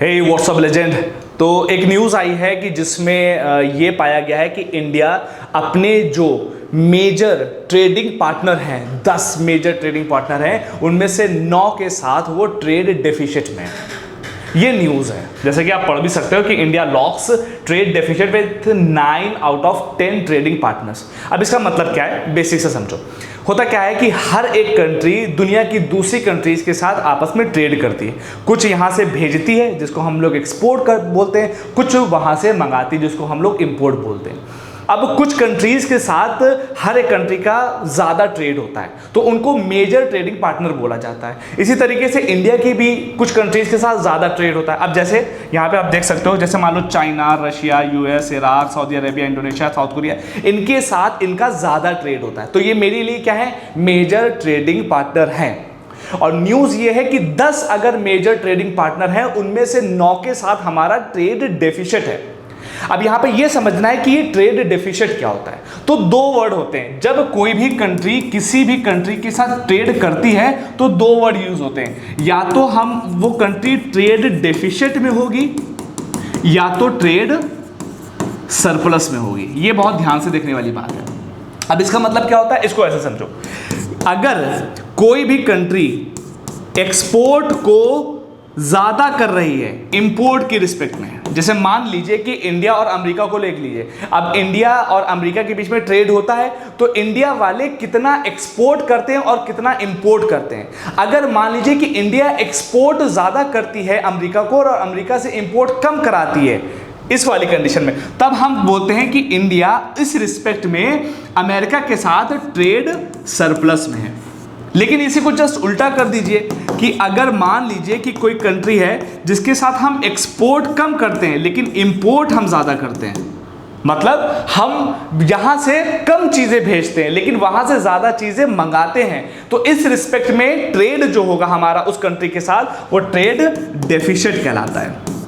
हे WhatsApp legend. तो एक news आई है कि जिसमें ये पाया गया है कि इंडिया अपने जो मेजर ट्रेडिंग पार्टनर हैं, 10 मेजर ट्रेडिंग पार्टनर हैं, उनमें से 9 के साथ वो ट्रेड डेफिसिट में है। ये न्यूज़ है, जैसे कि आप पढ़ भी सकते हो कि India locks trade deficit with 9 out of 10 trading partners. अब इसका मतलब क्या है, बेसिक से समझो। होता क्या है कि हर एक कंट्री दुनिया की दूसरी कंट्रीज के साथ आपस में ट्रेड करती है। कुछ यहाँ से भेजती है जिसको हम लोग एक्सपोर्ट कर बोलते हैं, कुछ वहाँ से मंगाती है जिसको हम लोग इंपोर्ट बोलते हैं। अब कुछ कंट्रीज के साथ हर एक कंट्री का ज़्यादा ट्रेड होता है तो उनको मेजर ट्रेडिंग पार्टनर बोला जाता है। इसी तरीके से इंडिया की भी कुछ कंट्रीज के साथ ज़्यादा ट्रेड होता है। अब जैसे यहाँ पे आप देख सकते हो, जैसे मान लो China, Russia, US, Iraq, Saudi Arabia, Indonesia, South Korea, इनके साथ इनका ज़्यादा ट्रेड होता है। तो ये मेरे लिए क्या है, मेजर ट्रेडिंग पार्टनर हैं। और न्यूज़ ये है कि 10 अगर मेजर ट्रेडिंग पार्टनर हैं, उनमें से 9 के साथ हमारा ट्रेड डेफिसिट है। अब यहां पे ये समझना है कि ये ट्रेड डेफिसिट क्या होता है। तो 2 वर्ड होते हैं। जब कोई भी कंट्री किसी भी कंट्री के साथ ट्रेड करती है तो 2 वर्ड यूज होते हैं, या तो हम वो कंट्री ट्रेड डेफिसिट में होगी या तो ट्रेड सरप्लस में होगी। ये बहुत ध्यान से देखने वाली बात है। अब इसका मतलब क्या होता है, इसको ऐसे समझो। अगर कोई भी कंट्री एक्सपोर्ट को ज़्यादा कर रही है इंपोर्ट की रिस्पेक्ट में, जैसे मान लीजिए कि इंडिया और अमेरिका को ले लीजिए। अब इंडिया और अमेरिका के बीच में ट्रेड होता है तो इंडिया वाले कितना एक्सपोर्ट करते हैं और कितना इंपोर्ट करते हैं। अगर मान लीजिए कि इंडिया एक्सपोर्ट ज़्यादा करती है अमेरिका को और अमेरिका से इंपोर्ट कम कराती है, इस वाली कंडीशन में, तब हम बोलते हैं कि इंडिया इस रिस्पेक्ट में अमेरिका के साथ ट्रेड सरप्लस में है। लेकिन इसी को जस्ट उल्टा कर दीजिए कि अगर मान लीजिए कि कोई कंट्री है जिसके साथ हम एक्सपोर्ट कम करते हैं लेकिन इंपोर्ट हम ज़्यादा करते हैं, मतलब हम यहाँ से कम चीज़ें भेजते हैं लेकिन वहाँ से ज़्यादा चीज़ें मंगाते हैं, तो इस रिस्पेक्ट में ट्रेड जो होगा हमारा उस कंट्री के साथ वो ट्रेड डेफिसिट कहलाता है।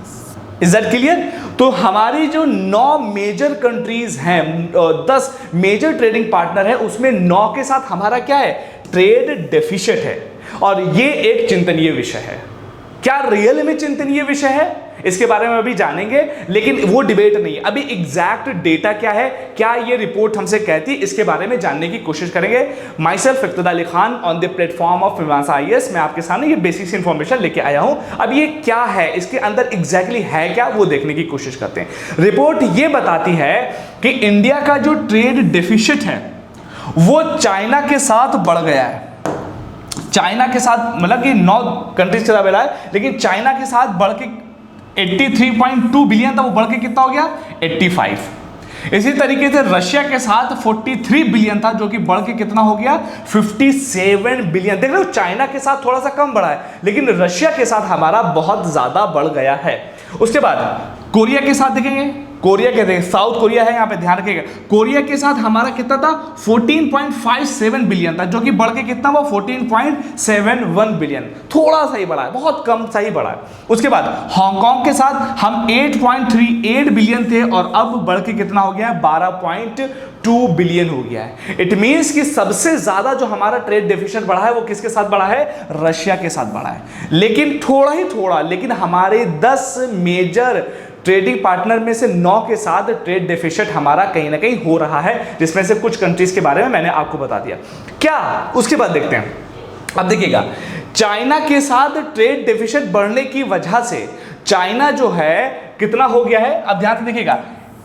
Is that clear? तो हमारी जो 9 मेजर कंट्रीज हैं, 10 मेजर ट्रेडिंग पार्टनर है, उसमें 9 के साथ हमारा क्या है, ट्रेड डेफिसिट है। और ये एक चिंतनीय विषय है। क्या रियल में चिंतनीय विषय है, इसके बारे में अभी जानेंगे, लेकिन वो डिबेट नहीं है। अभी एग्जैक्ट डेटा क्या है, क्या ये रिपोर्ट हमसे कहती है, इसके बारे में जानने की कोशिश करेंगे। Myself Iftida Ali Khan on the platform of Mimansa IAS, मैं आपके सामने ये बेसिक इन्फॉर्मेशन लेके आया हूं। अब ये क्या है, इसके अंदर एग्जैक्टली है क्या, वो देखने की कोशिश करते हैं। रिपोर्ट ये बताती है कि इंडिया का जो ट्रेड डेफिसिट है वो चाइना के साथ बढ़ गया है। चाइना के साथ, मतलब कि 9 कंट्रीज के साथ बढ़ा है, लेकिन चाइना के साथ बढ़ के 83.2 बिलियन था, वो बढ़ के कितना हो गया, 85। इसी तरीके से रशिया के साथ 43 बिलियन था जो कि बढ़ के कितना हो गया, 57 बिलियन। देख रहे हो, चाइना के साथ थोड़ा सा कम बढ़ा है लेकिन रशिया के साथ हमारा बहुत ज्यादा बढ़ गया है। उसके बाद कोरिया के साथ देखेंगे, कोरिया के देखें, साउथ कोरिया है यहाँ पे, ध्यान रखिएगा। कोरिया के साथ हमारा कितना था, 14.57 बिलियन था जो कि बढ़ के कितना हुआ, 14.71 बिलियन। थोड़ा सा ही बढ़ा है, बहुत कम सा ही बढ़ा है। उसके बाद हांगकांग के साथ हम 8.38 बिलियन थे और अब बढ़ के कितना हो गया है, 12.2 बिलियन हो गया है। इट मीन्स कि सबसे ज्यादा जो हमारा ट्रेड डेफिसिट बढ़ा है वो किसके साथ बढ़ा है, रशिया के साथ बढ़ा है। लेकिन थोड़ा ही थोड़ा, लेकिन हमारे 10 मेजर ट्रेडिंग पार्टनर में से 9 के साथ ट्रेड डेफिसिट हमारा कहीं ना कहीं हो रहा है, जिसमें से कुछ कंट्रीज के बारे में मैंने आपको बता दिया। क्या, उसके बाद देखते हैं। अब देखिएगा, चाइना के साथ ट्रेड डेफिसिट बढ़ने की वजह से चाइना जो है कितना हो गया है, अब ध्यान से देखिएगा।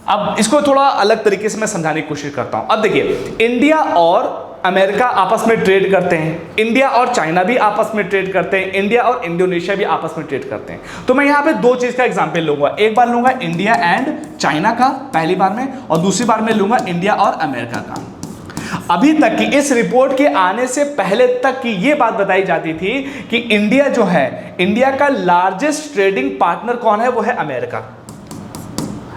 अब इसको थोड़ा अलग तरीके से मैं समझाने की कोशिश करता हूं। अब देखिए, इंडिया और अमेरिका आपस में ट्रेड करते हैं, इंडिया और चाइना भी आपस में ट्रेड करते हैं, इंडिया और इंडोनेशिया भी आपस में ट्रेड करते हैं। तो मैं यहाँ पे 2 चीज का एग्जांपल लूंगा। एक बार लूंगा इंडिया एंड चाइना का पहली बार में, और दूसरी बार में लूंगा इंडिया और अमेरिका का। अभी तक की इस रिपोर्ट के आने से पहले तक की ये बात बताई जाती थी कि इंडिया जो है, इंडिया का लार्जेस्ट ट्रेडिंग पार्टनर कौन है, वो है अमेरिका।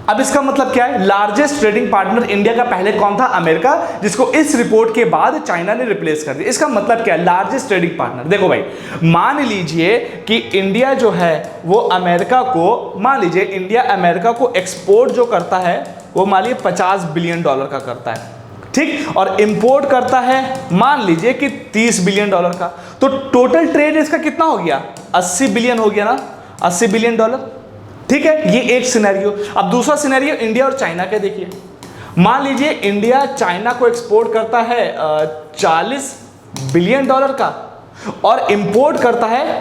अब इसका मतलब क्या है, लार्जेस्ट ट्रेडिंग पार्टनर इंडिया का पहले कौन था, अमेरिका, जिसको इस रिपोर्ट के बाद चाइना ने रिप्लेस कर दिया। इसका मतलब क्या है, लार्जेस्ट ट्रेडिंग पार्टनर। देखो भाई, मान लीजिए कि इंडिया जो है वो अमेरिका को, मान लीजिए इंडिया अमेरिका को एक्सपोर्ट जो करता है वो मान लीजिए $50 बिलियन का करता है, ठीक, और इंपोर्ट करता है मान लीजिए कि $30 बिलियन का। तो टोटल ट्रेड इसका कितना हो गया, 80 बिलियन हो गया ना, $80 बिलियन। ठीक है, ये एक सिनेरियो। अब दूसरा सिनेरियो इंडिया और चाइना का देखिए। मान लीजिए इंडिया चाइना को एक्सपोर्ट करता है 40 बिलियन डॉलर का और इंपोर्ट करता है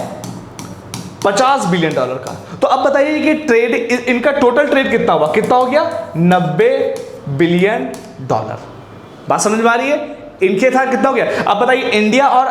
50 बिलियन डॉलर का। तो अब बताइए कि ट्रेड, इनका टोटल ट्रेड कितना हुआ, कितना हो गया, 90 बिलियन डॉलर। बात समझ में आ रही है? इनके था कितना हो गया। अब बताइए इंडिया और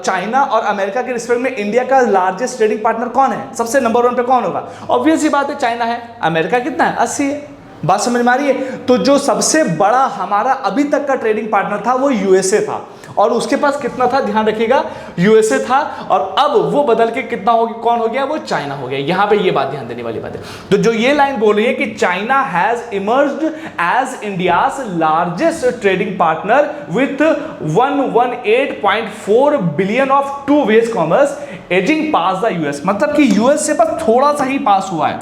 चाइना और अमेरिका के रिस्पेक्ट में इंडिया का लार्जेस्ट ट्रेडिंग पार्टनर कौन है, सबसे नंबर 1 पे कौन होगा? ऑब्वियस ही बात है चाइना है। अमेरिका कितना है, 80 है। बात समझ में आ रही है? तो जो सबसे बड़ा हमारा अभी तक का ट्रेडिंग पार्टनर था वो यूएसए था, और उसके पास कितना था, ध्यान रखिएगा, यूएसए था, और अब वो बदल के कितना हो गया, कौन हो गया, वो चाइना हो गया। यहां पे ये बात ध्यान देने वाली बात है। तो जो ये लाइन बोल रही है कि China has emerged as India's largest trading partner with 118.4 billion of two ways commerce edging past the US, मतलब कि यूएस से बस थोड़ा सा ही पास हुआ है।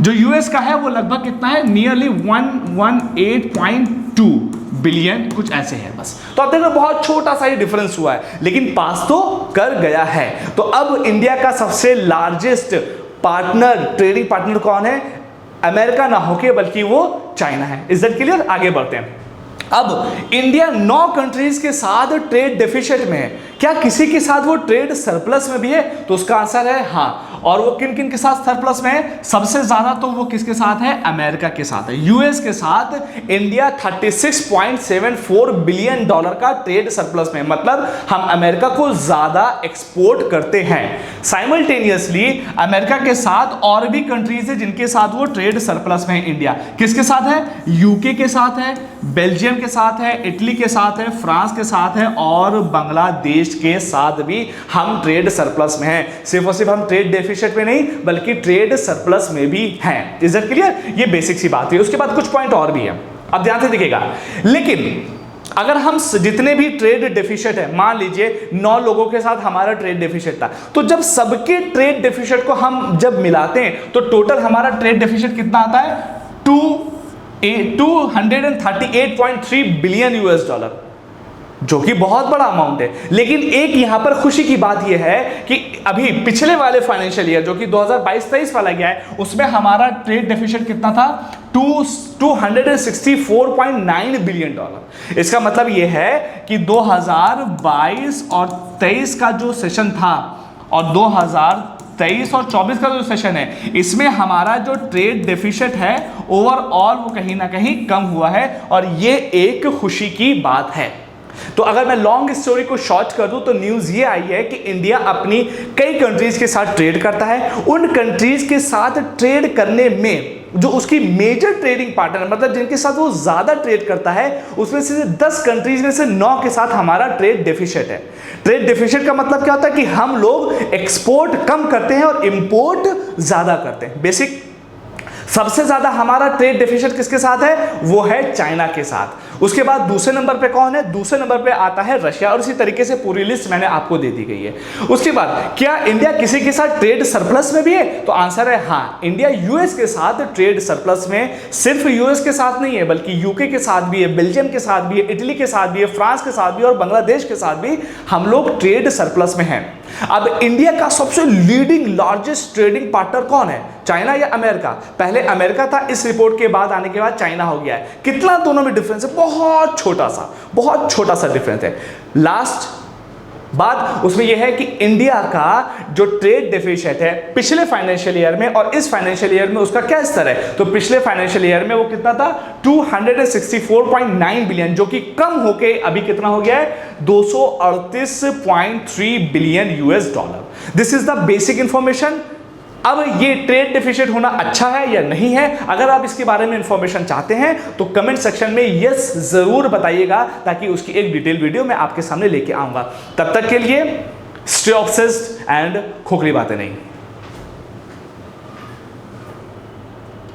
जो यूएस का है वो लगभग कितना है, नियरली 118.2 बिलियन, कुछ ऐसे है बस। तो आप देखो बहुत छोटा सा ही डिफरेंस हुआ है, लेकिन पास तो कर गया है। तो अब इंडिया का सबसे लार्जेस्ट पार्टनर, ट्रेडिंग पार्टनर कौन है? अमेरिका ना होके बल्कि वो चाइना है। Is that clear? आगे बढ़ते हैं। अब इंडिया 9 कंट्रीज के साथ ट्रेड डेफिसिट में है। क्या किसी के साथ वो ट्रेड सरप्लस में भी है? तो उसका आंसर है हाँ। और वो किन किन के साथ सरप्लस में है? सबसे ज्यादा तो वो किसके साथ है? अमेरिका के साथ है। यूएस के साथ इंडिया 36.74 बिलियन डॉलर का ट्रेड सरप्लस में, मतलब हम अमेरिका को ज्यादा एक्सपोर्ट करते हैं। साइमल्टेनियसली अमेरिका के साथ और भी कंट्रीज है जिनके साथ वो ट्रेड सरप्लस में है इंडिया। किसके साथ है? यूके के साथ है, बेल्जियम के साथ है, इटली के साथ है, फ्रांस के साथ है, और बांग्लादेश के साथ भी हम ट्रेड सरप्लस में हैं। सिर्फ और सिर्फ हम ट्रेड डेफिसिट में नहीं बल्कि ट्रेड सरप्लस में भी हैं। Is that clear? ये बेसिक सी बात है। उसके बाद कुछ पॉइंट और भी है, अब ध्यान से देखिएगा। लेकिन अगर हम जितने भी ट्रेड डेफिसिट है, मान लीजिए 9 लोगों के साथ हमारा ट्रेड डेफिसिट था, तो जब सबके ट्रेड डेफिसिट को हम जब मिलाते हैं तो टोटल हमारा ट्रेड डेफिसिट कितना आता है? 238.3 बिलियन यूएस डॉलर, जो कि बहुत बड़ा अमाउंट है। लेकिन एक यहां पर खुशी की बात यह है कि अभी पिछले वाले फाइनेंशियल ईयर जो कि 2022-23 वाला गया है, उसमें हमारा ट्रेड डेफिसिट कितना था? 264.9 बिलियन डॉलर। इसका मतलब यह है कि 2022 और 23 का जो सेशन था और 2023 और 24 का जो सेशन है, इसमें हमारा जो ट्रेड डेफिसिट है ओवरऑल वो कहीं ना कहीं कम हुआ है, और ये एक खुशी की बात है। तो अगर मैं लॉन्ग स्टोरी को शॉर्ट कर दूं तो न्यूज़ ये आई है कि इंडिया अपनी कई कंट्रीज के साथ ट्रेड करता है। उन कंट्रीज के साथ ट्रेड करने में जो उसकी मेजर ट्रेडिंग पार्टनर, मतलब जिनके साथ वो ज़्यादा ट्रेड करता है, उसमें से 10 कंट्रीज में से 9 के साथ हमारा ट्रेड डेफिसिट है। ट्रेड डेफिसिट का मतलब क्या होता है कि हम लोग एक्सपोर्ट कम करते हैं और इंपोर्ट ज़्यादा करते हैं। बेसिक सबसे ज्यादा हमारा ट्रेड डेफिसिट किसके साथ है? वो है चाइना के साथ। उसके बाद दूसरे नंबर पे कौन है? दूसरे नंबर पे आता है रशिया, और इसी तरीके से पूरी लिस्ट मैंने आपको दे दी गई है। उसके बाद क्या इंडिया किसी के साथ ट्रेड सरप्लस में भी है? तो आंसर है हाँ। इंडिया यूएस के साथ ट्रेड सरप्लस में, सिर्फ यूएस के साथ नहीं है बल्कि यूके के साथ भी है, बेल्जियम के साथ भी है, इटली के साथ भी है, फ्रांस के साथ भी और बांग्लादेश के साथ भी हम लोग ट्रेड सरप्लस में हैं। अब इंडिया का सबसे लीडिंग लार्जेस्ट ट्रेडिंग पार्टनर कौन है? चाइना या अमेरिका? पहले अमेरिका था, इस रिपोर्ट के बाद आने के बाद चाइना हो गया है। कितना दोनों में डिफरेंस है? बहुत छोटा सा डिफरेंस है। लास्ट बात उसमें यह है कि इंडिया का जो ट्रेड डेफिसिट है पिछले फाइनेंशियल ईयर में और इस फाइनेंशियल ईयर में उसका क्या स्तर है? तो पिछले फाइनेंशियल ईयर में वो कितना था? 264.9 बिलियन, जो कि कम होके अभी कितना हो गया है? 238.3 billion US dollar. This is the basic information. अब ये ट्रेड डेफिसिट होना अच्छा है या नहीं है, अगर आप इसके बारे में इंफॉर्मेशन चाहते हैं तो कमेंट सेक्शन में यस जरूर बताइएगा, ताकि उसकी एक डिटेल वीडियो मैं आपके सामने लेके आऊंगा। तब तक के लिए स्टे ऑब्सेस्ड एंड खोखली बातें नहीं।